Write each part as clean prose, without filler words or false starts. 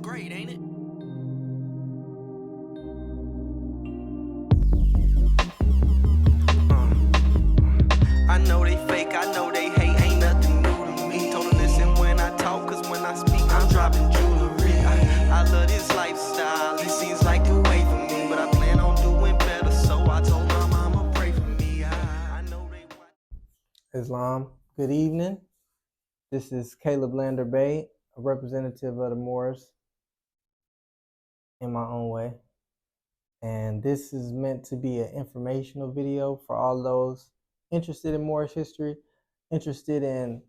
great, ain't it? I know they fake, I know they hate, ain't nothing new to me. Told them listen when I talk, cause when I speak, I'm dropping jewelry. I love this lifestyle, it seems like the way for me. But I plan on doing better, so I told my mama pray for me. I know they Islam. Good evening. This is Caleb Lander Bay, a representative of the Moorish in my own way. And this is meant to be an informational video for all those interested in Moorish history, interested in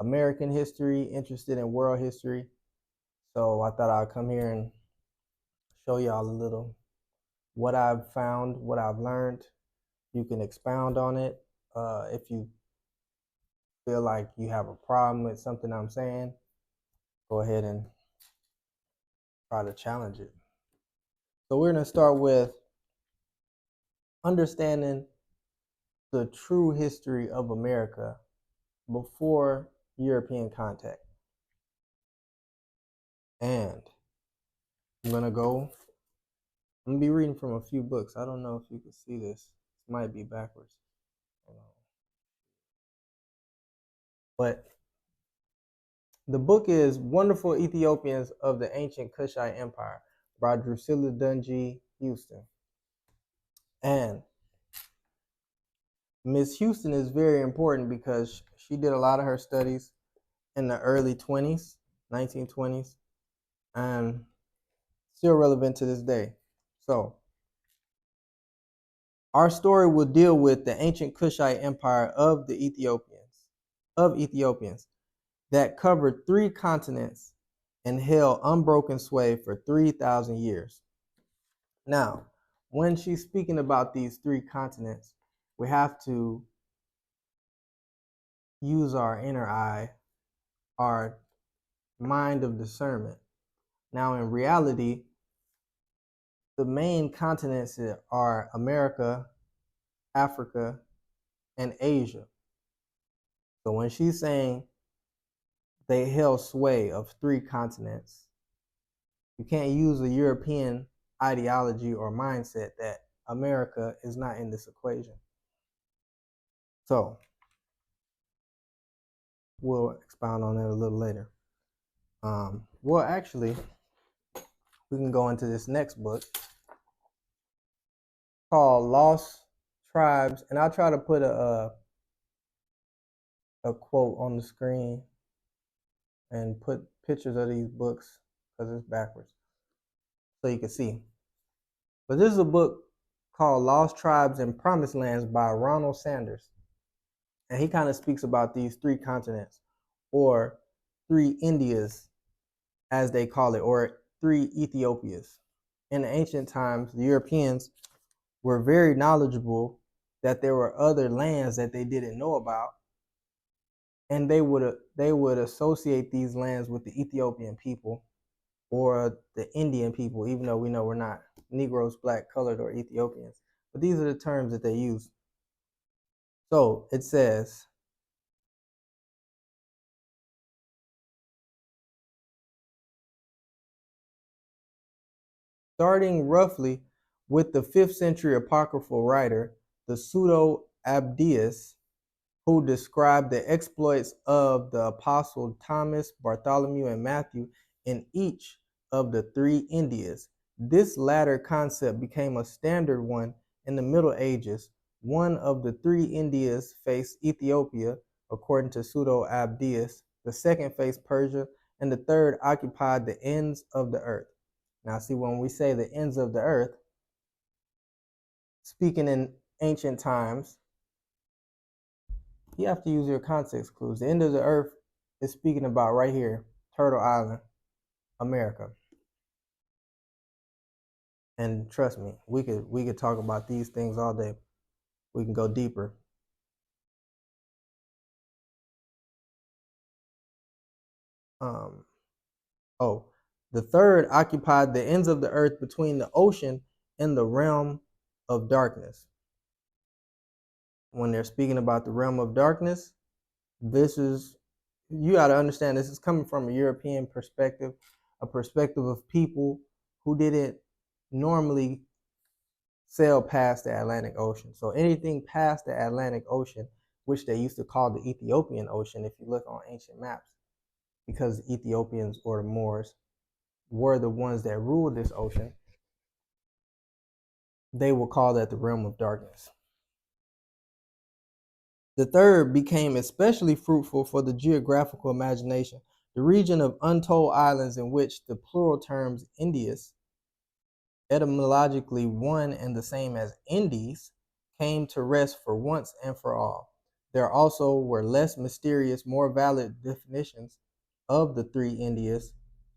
American history, interested in world history. So I thought I'd come here and show y'all a little what I've found, what I've learned. You can expound on it if you feel like you have a problem with something I'm saying. Go ahead and try to challenge it. So we're going to start with understanding the true history of America before European contact. And I'm going to be reading from a few books. I don't know if you can see this. It might be backwards. But the book is Wonderful Ethiopians of the Ancient Kushite Empire by Drusilla Dungy Houston. And Miss Houston is very important because she did a lot of her studies in the early 20s, 1920s, and still relevant to this day. So, our story will deal with the ancient Kushite empire of the Ethiopians that covered 3 continents and held unbroken sway for 3,000 years. Now, when she's speaking about these 3 continents, we have to use our inner eye, our mind of discernment. Now, in reality, the main continents are America, Africa, and Asia. So when she's saying they held sway of 3 continents, you can't use a European ideology or mindset that America is not in this equation. So we'll expound on that a little later. Well, actually, we can go into this next book called Lost Tribes, and I'll try to put a quote on the screen and put pictures of these books because it's backwards so you can see. But this is a book called Lost Tribes and Promised Lands by Ronald Sanders. And he kind of speaks about these 3 continents, or 3 Indias, as they call it, or 3 Ethiopias. In the ancient times, the Europeans were very knowledgeable that there were other lands that they didn't know about, and they would associate these lands with the Ethiopian people or the Indian people, even though we know we're not Negroes, black, colored, or Ethiopians. But these are the terms that they use. So it says, starting roughly with the 5th century apocryphal writer, the Pseudo-Abdias, who described the exploits of the apostle Thomas, Bartholomew, and Matthew in each of the 3 Indias. This latter concept became a standard one in the Middle Ages. One of the 3 Indias faced Ethiopia, according to Pseudo-Abdias. The second faced Persia, and the third occupied the ends of the earth. Now, see, when we say the ends of the earth, speaking in ancient times, you have to use your context clues. The end of the earth is speaking about right here, Turtle Island, America. And trust me, we could talk about these things all day. We can go deeper. The third occupied the ends of the earth between the ocean and the realm of darkness. When they're speaking about the realm of darkness, you got to understand this is coming from a European perspective, a perspective of people who didn't normally sail past the Atlantic Ocean. So anything past the Atlantic Ocean, which they used to call the Ethiopian Ocean, if you look on ancient maps, because the Ethiopians or the Moors were the ones that ruled this ocean, they will call that the realm of darkness. The third became especially fruitful for the geographical imagination, the region of untold islands in which the plural terms Indias, etymologically one and the same as Indies, came to rest for once and for all. There also were less mysterious, more valid definitions of the three Indias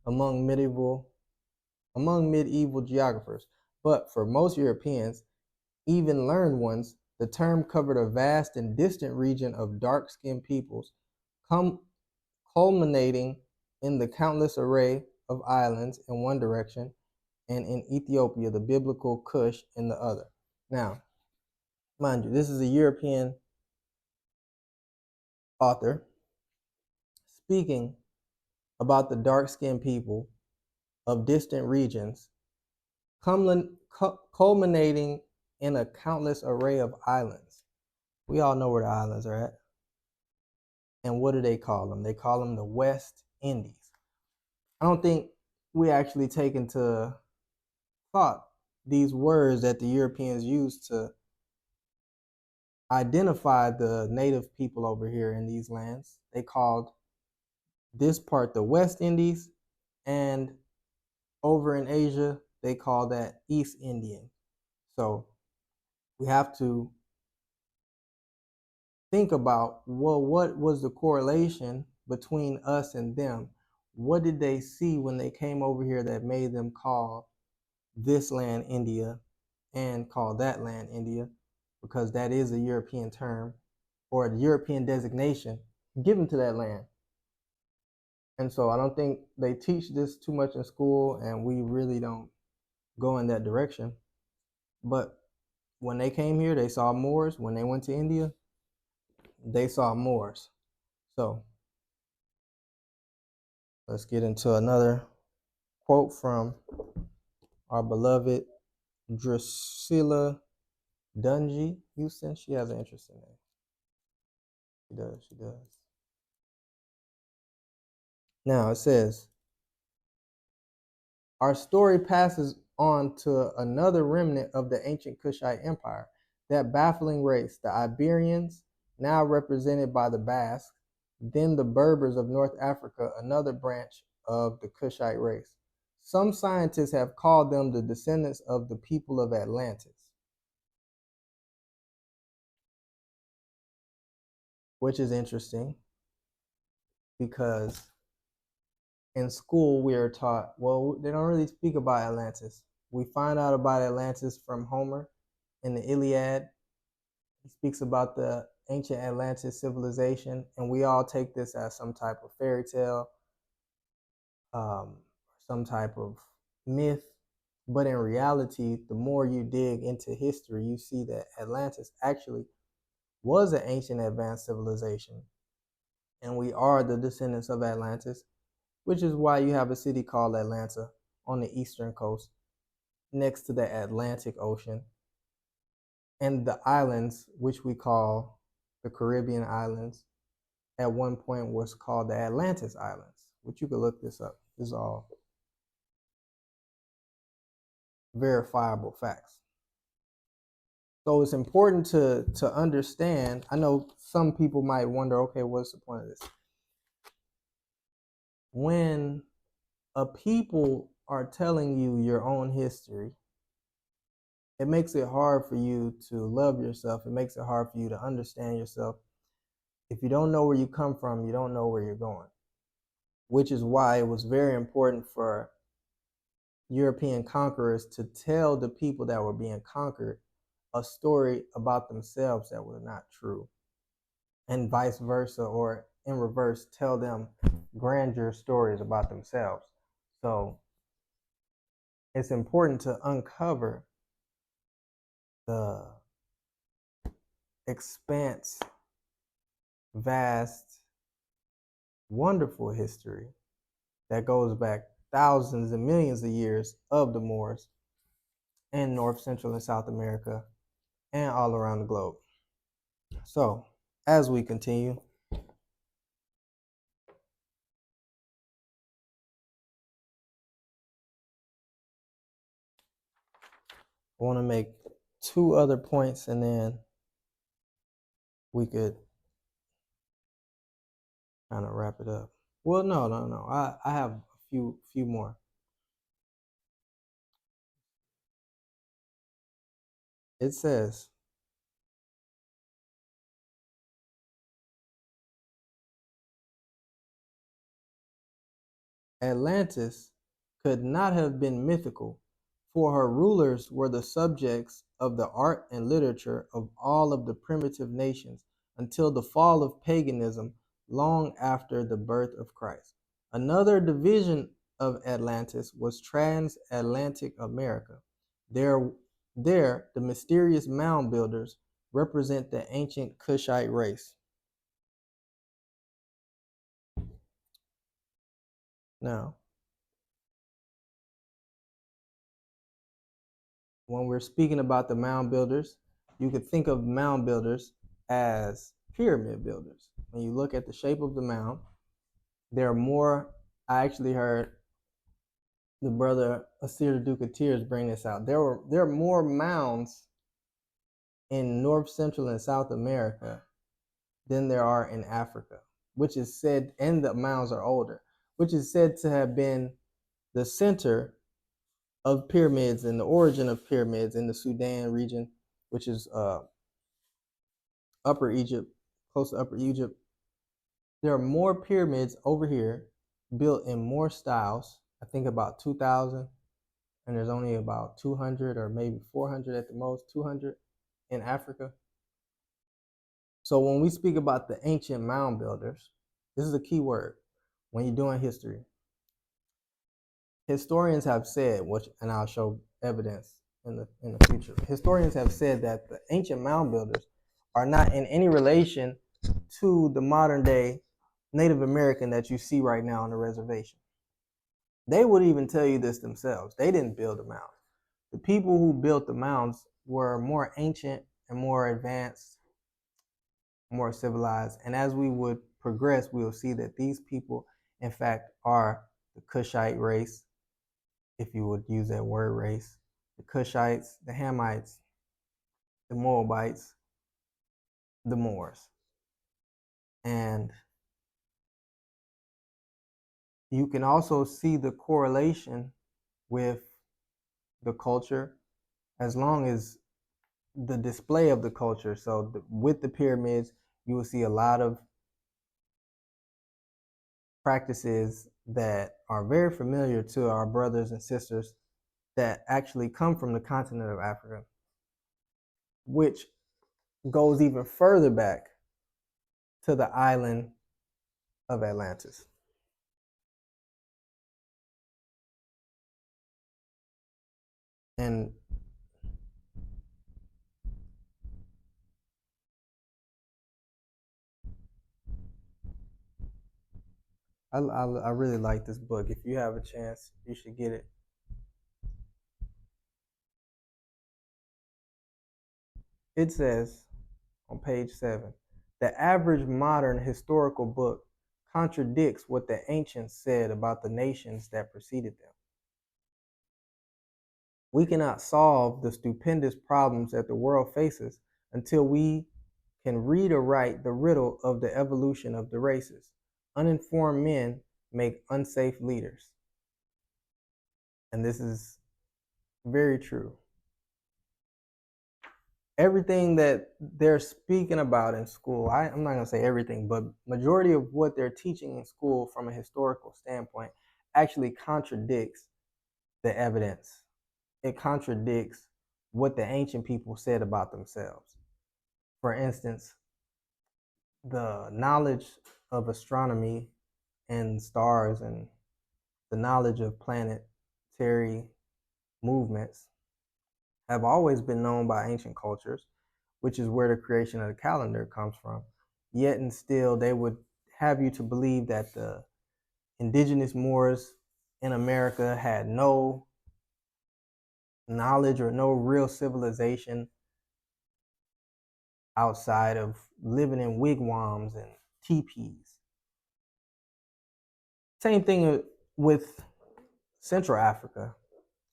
among medieval geographers, but for most Europeans, even learned ones, the term covered a vast and distant region of dark-skinned peoples, culminating in the countless array of islands in one direction, and in Ethiopia, the biblical Cush in the other. Now, mind you, this is a European author speaking about the dark-skinned people of distant regions, culminating in a countless array of islands. We all know where the islands are at. And what do they call them? They call them the West Indies. I don't think we actually take into thought these words that the Europeans used to identify the native people over here in these lands. They called this part the West Indies, and over in Asia, they call that East Indian. So we have to think about, well, what was the correlation between us and them? What did they see when they came over here that made them call this land India and call that land India? Because that is a European term or a European designation given to that land. And so I don't think they teach this too much in school, and we really don't go in that direction. But when they came here, they saw Moors. When they went to India, they saw Moors. So let's get into another quote from our beloved Drusilla Dungy Houston. She has an interesting name. She does. Now it says, our story passes on to another remnant of the ancient Kushite Empire, that baffling race, the Iberians, now represented by the Basques, then the Berbers of North Africa, another branch of the Kushite race. Some scientists have called them the descendants of the people of Atlantis, which is interesting because in school we are taught, well, they don't really speak about Atlantis. We find out about Atlantis from Homer in the Iliad. He speaks about the ancient Atlantis civilization, and we all take this as some type of fairy tale, some type of myth. But in reality, the more you dig into history, you see that Atlantis actually was an ancient advanced civilization, and we are the descendants of Atlantis, which is why you have a city called Atlanta on the eastern coast next to the Atlantic Ocean, and the islands, which we call the Caribbean islands, at one point was called the Atlantis Islands, which you could look this up. This is all verifiable facts. So it's important to understand. I know some people might wonder, okay, what's the point of this? When a people are telling you your own history, it makes it hard for you to love yourself. It makes it hard for you to understand yourself. If you don't know where you come from, you don't know where you're going, which is why it was very important for European conquerors to tell the people that were being conquered a story about themselves that was not true, and vice versa, or in reverse, tell them grandeur stories about themselves. So it's important to uncover the expanse, vast, wonderful history that goes back thousands and millions of years of the Moors in North, Central, and South America and all around the globe. So, as we continue, I want to make two other points and then we could kind of wrap it up. Well, no. I have a few more. It says, Atlantis could not have been mythical, for her rulers were the subjects of the art and literature of all of the primitive nations until the fall of paganism long after the birth of Christ. Another division of Atlantis was transatlantic America. There, there, the mysterious mound builders represent the ancient Kushite race. Now, when we're speaking about the mound builders, you could think of mound builders as pyramid builders. When you look at the shape of the mound, there are more. I actually heard the brother Asir the Duke of Tears bring this out. There are more mounds in North, Central, and South America than there are in Africa, which is said, and the mounds are older, which is said to have been the center of pyramids and the origin of pyramids in the Sudan region, which is Upper Egypt, close to Upper Egypt. There are more pyramids over here built in more styles. I think about 2,000, and there's only about 200 or maybe 400 at the most, 200 in Africa. So when we speak about the ancient mound builders, this is a key word when you're doing history. Historians have said, which, and I'll show evidence in the future. Historians have said that the ancient mound builders are not in any relation to the modern day Native American that you see right now on the reservation. They would even tell you this themselves. They didn't build the mounds. The people who built the mounds were more ancient and more advanced, more civilized. And as we would progress, we will see that these people, in fact, are the Kushite race, if you would use that word race, the Kushites, the Hamites, the Moabites, the Moors. And you can also see the correlation with the culture as long as the display of the culture. So with the pyramids, you will see a lot of practices that are very familiar to our brothers and sisters that actually come from the continent of Africa, which goes even further back to the island of Atlantis. And I really like this book. If you have a chance, you should get it. It says on page 7, the average modern historical book contradicts what the ancients said about the nations that preceded them. We cannot solve the stupendous problems that the world faces until we can read or write the riddle of the evolution of the races. Uninformed men make unsafe leaders. And this is very true. Everything that they're speaking about in school, I'm not going to say everything, but majority of what they're teaching in school from a historical standpoint actually contradicts the evidence. It contradicts what the ancient people said about themselves. For instance, the knowledge of astronomy and stars and the knowledge of planetary movements have always been known by ancient cultures, which is where the creation of the calendar comes from. Yet and still, they would have you to believe that the indigenous Moors in America had no knowledge or no real civilization outside of living in wigwams and teepees. Same thing with Central Africa,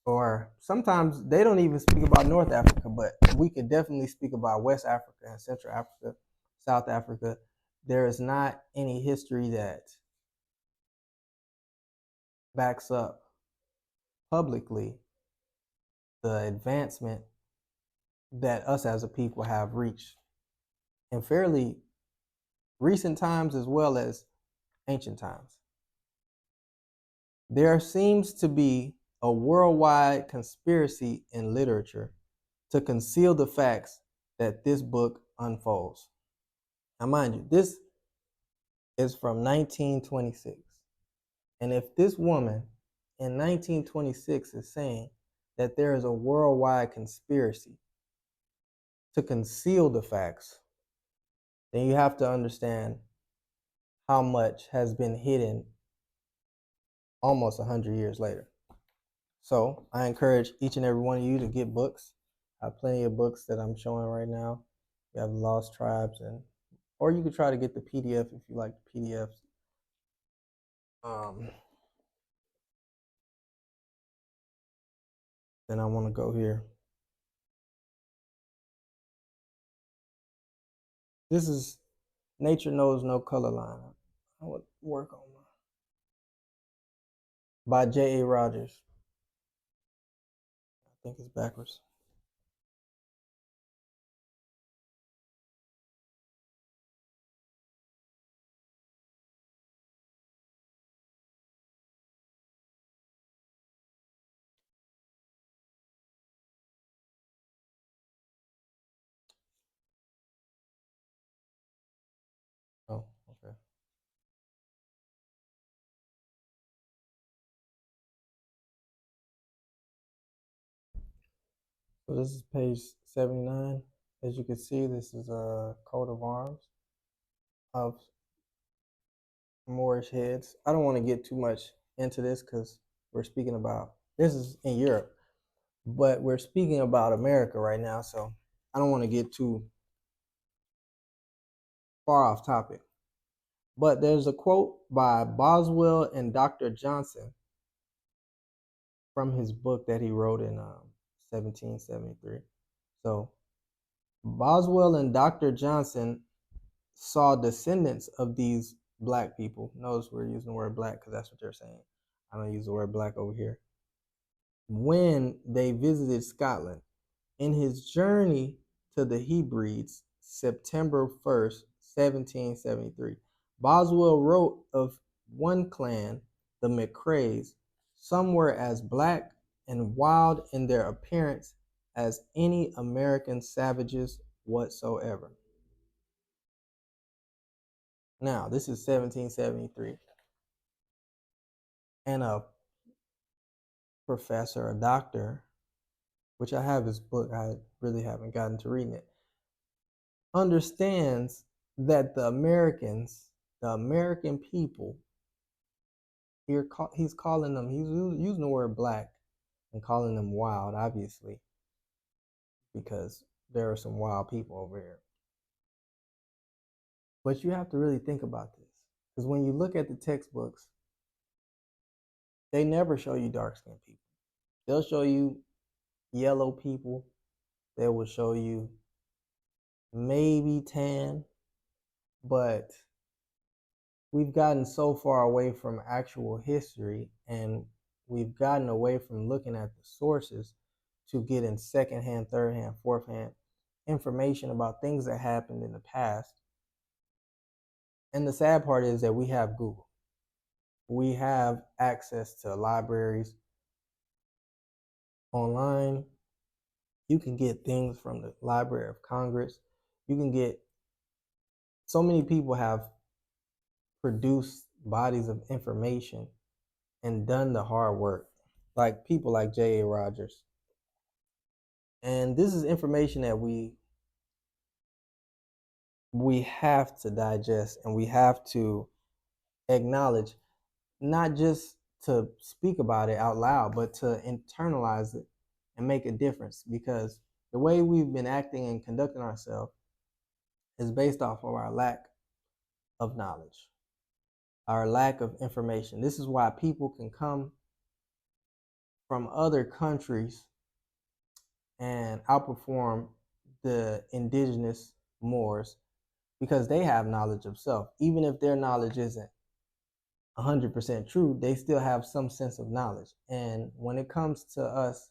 or sometimes they don't even speak about North Africa, but we could definitely speak about West Africa and Central Africa, South Africa. There is not any history that backs up publicly the advancement that us as a people have reached in fairly recent times as well as ancient times. There seems to be a worldwide conspiracy in literature to conceal the facts that this book unfolds. Now, mind you, this is from 1926. And if this woman in 1926 is saying that there is a worldwide conspiracy to conceal the facts, then you have to understand how much has been hidden almost 100 years later. So I encourage each and every one of you to get books. I have plenty of books that I'm showing right now. You have Lost Tribes, or you could try to get the PDF if you like the PDFs. Then I want to go here. This is Nature Knows No Color Line. I would work on by J.A. Rogers. I think it's backwards. Oh, okay. So this is page 79. As you can see, this is a coat of arms of Moorish heads. I don't want to get too much into this because we're speaking about, this is in Europe, but we're speaking about America right now, so I don't want to get too far off topic. But there's a quote by Boswell and Dr. Johnson from his book that he wrote in 1773. So Boswell and Dr. Johnson saw descendants of these black people. Notice we're using the word black because that's what they're saying. I don't use the word black over here. When they visited Scotland, in his journey to the Hebrides, September 1st, 1773, Boswell wrote of one clan, the McCraes, some were as black and wild in their appearance as any American savages whatsoever. Now, this is 1773. And a professor, a doctor, which I have his book, I really haven't gotten to reading it, understands that the Americans, the American people, he's calling them, he's using the word black and calling them wild, obviously, because there are some wild people over here. But you have to really think about this, because when you look at the textbooks, they never show you dark-skinned people. They'll show you yellow people. They will show you maybe tan, but we've gotten so far away from actual history, and we've gotten away from looking at the sources to get in secondhand, third hand, fourth hand information about things that happened in the past. And the sad part is that we have Google. We have access to libraries online. You can get things from the Library of Congress. You can get, so many people have produced bodies of information and done the hard work, like people like J.A. Rogers. And this is information that we have to digest, and we have to acknowledge, not just to speak about it out loud, but to internalize it and make a difference, because the way we've been acting and conducting ourselves is based off of our lack of knowledge, our lack of information. This is why people can come from other countries and outperform the indigenous Moors, because they have knowledge of self. Even if their knowledge isn't 100% true, they still have some sense of knowledge. And when it comes to us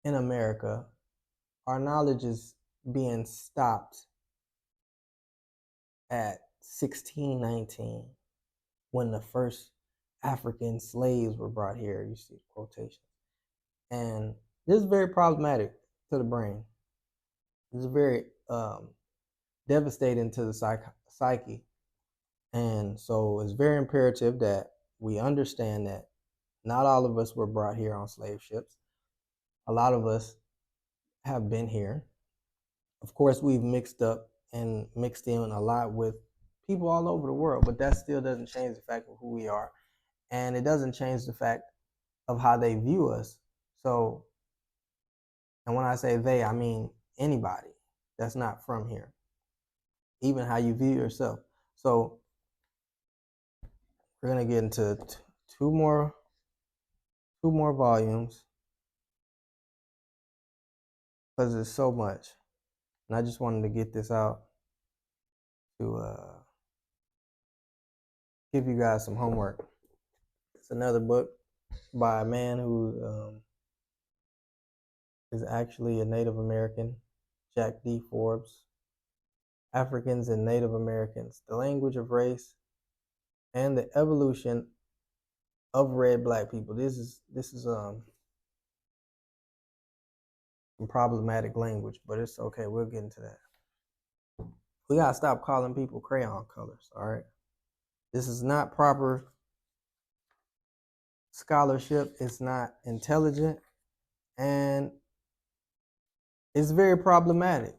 in America, our knowledge is being stopped at 1619, when the first African slaves were brought here. You see quotations. And this is very problematic to the brain. This is very devastating to the psyche. And so it's very imperative that we understand that not all of us were brought here on slave ships. A lot of us have been here. Of course, we've mixed up and mixed in a lot with people all over the world, but that still doesn't change the fact of who we are. And it doesn't change the fact of how they view us. So, and when I say they, I mean anybody that's not from here, even how you view yourself. So we're gonna get into two more volumes, because there's so much, and I just wanted to get this out to give you guys some homework. It's another book by a man who is actually a Native American, Jack D. Forbes. Africans and Native Americans: The Language of Race and the Evolution of Red Black People. This is some problematic language, but it's okay. We'll get into that. We gotta stop calling people crayon colors. All right, this is not proper scholarship. It's not intelligent, and it's very problematic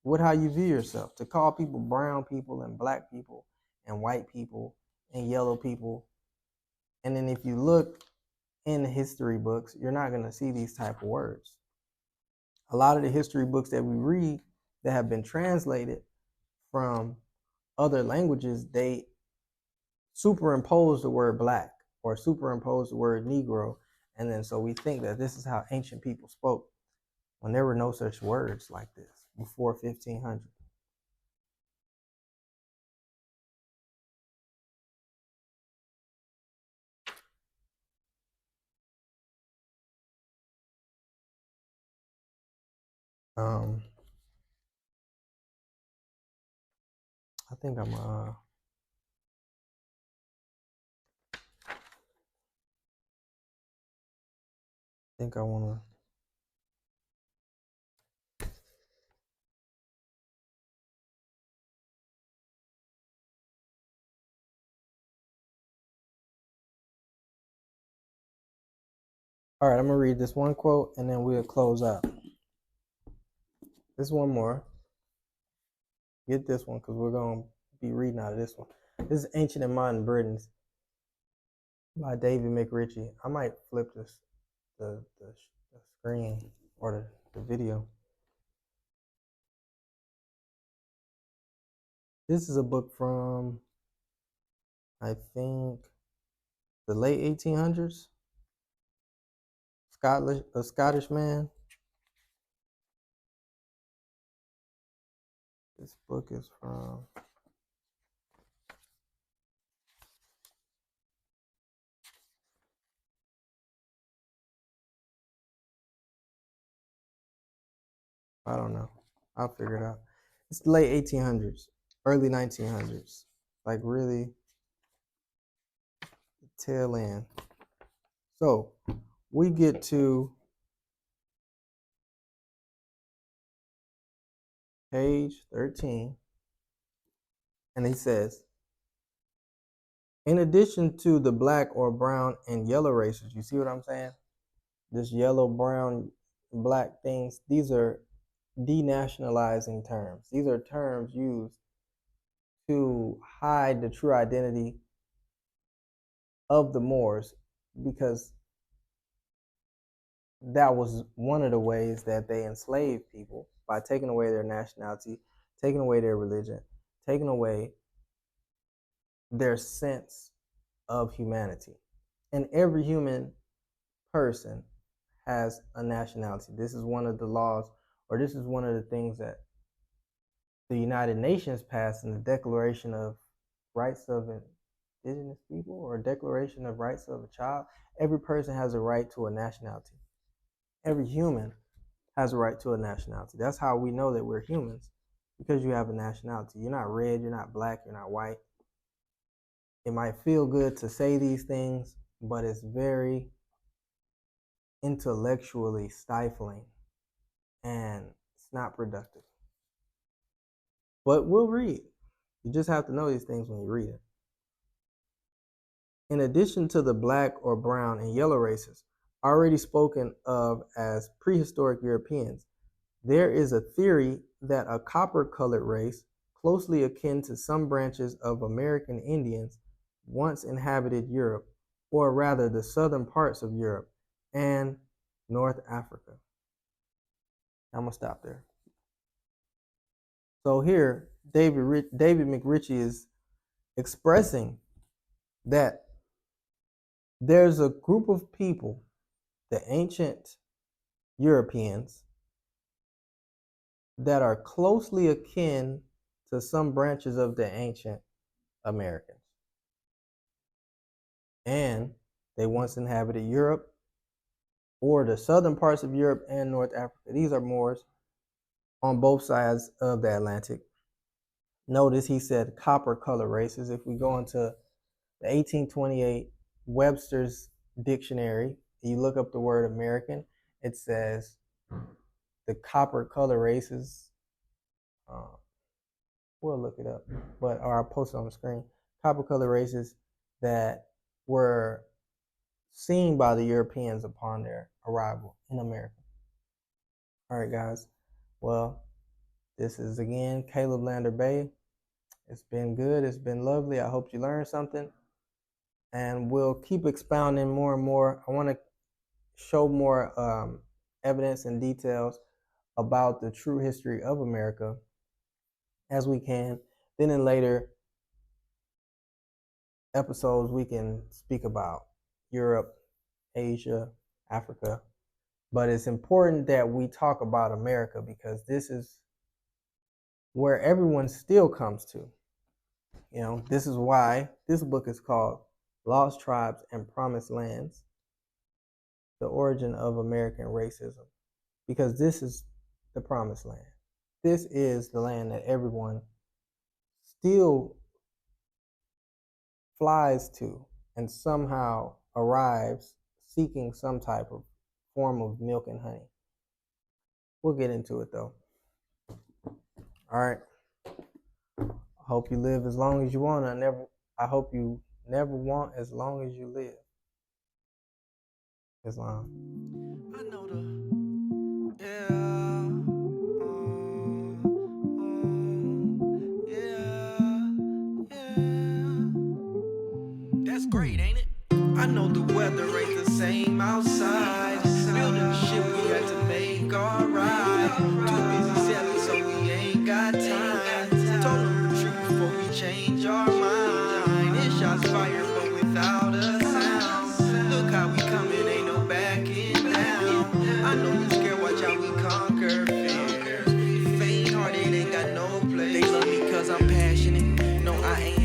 with how you view yourself. To call people brown people and black people and white people and yellow people, and then if you look in the history books, you're not going to see these type of words. A lot of the history books that we read that have been translated from other languages, they superimpose the word black or superimpose the word Negro, and then so we think that this is how ancient people spoke, when there were no such words like this before 1500. I think I'm think I want to. All right, I'm gonna read this one quote and then we'll close out. This one more. Get this one, because we're gonna be reading out of this one. This is Ancient and Modern Britons by David McRitchie. I might flip this the screen or the video. This is a book from, I think, the late 1800s. A Scottish man. This book is from, I don't know. I'll figure it out. It's the late 1800s, early 1900s. Like really tail end. So we get to page 13, and he says, in addition to the black or brown and yellow races, you see what I'm saying? This yellow, brown, black things, these are denationalizing terms. These are terms used to hide the true identity of the Moors, because that was one of the ways that they enslaved people, by taking away their nationality, taking away their religion, taking away their sense of humanity. And every human person has a nationality. This is one of the laws, or this is one of the things that the United Nations passed in the Declaration of Rights of Indigenous People, or Declaration of Rights of a Child. Every person has a right to a nationality. Every human has a right to a nationality. That's how we know that we're humans, because you have a nationality. You're not red, you're not black, you're not white. It might feel good to say these things, but it's very intellectually stifling, and it's not productive. But we'll read. You just have to know these things when you read it. In addition to the black or brown and yellow races, already spoken of as prehistoric Europeans, there is a theory that a copper-colored race, closely akin to some branches of American Indians, once inhabited Europe, or rather the southern parts of Europe and North Africa. I'm going to stop there. So here, David McRitchie is expressing that there's a group of people, the ancient Europeans, that are closely akin to some branches of the ancient Americans. And they once inhabited Europe, or the southern parts of Europe and North Africa. These are Moors on both sides of the Atlantic. Notice he said copper color races. If we go into the 1828 Webster's Dictionary, you look up the word American, it says the copper color races, we'll look it up, but or I'll post it on the screen. Copper color races that were seen by the Europeans upon their arrival in America. All right, guys. Well, this is again Caleb Lander Bay. It's been good. It's been lovely. I hope you learned something. And we'll keep expounding more and more. I want to show more evidence and details about the true history of America as we can. Then in later episodes, we can speak about Europe, Asia, Africa. But it's important that we talk about America, because this is where everyone still comes to. You know, this is why this book is called Lost Tribes and Promised Lands, the Origin of American Racism, because this is the promised land. This is the land that everyone still flies to and somehow arrives seeking some type of form of milk and honey. We'll get into it though. All right. I hope you live as long as you want. I hope you never want as long as you live. Islam. I know the, that's great, ain't it? I know the weather ain't the same outside. Building the shit we had to make alright. Too busy selling, so we ain't got time. Told them the truth before we change our mind. It shots fired, but without a sound. Look how we coming, ain't no backing down. I know you scared, watch how we conquer fear. Faint hearted ain't got no place. They love me cause I'm passionate. No, I ain't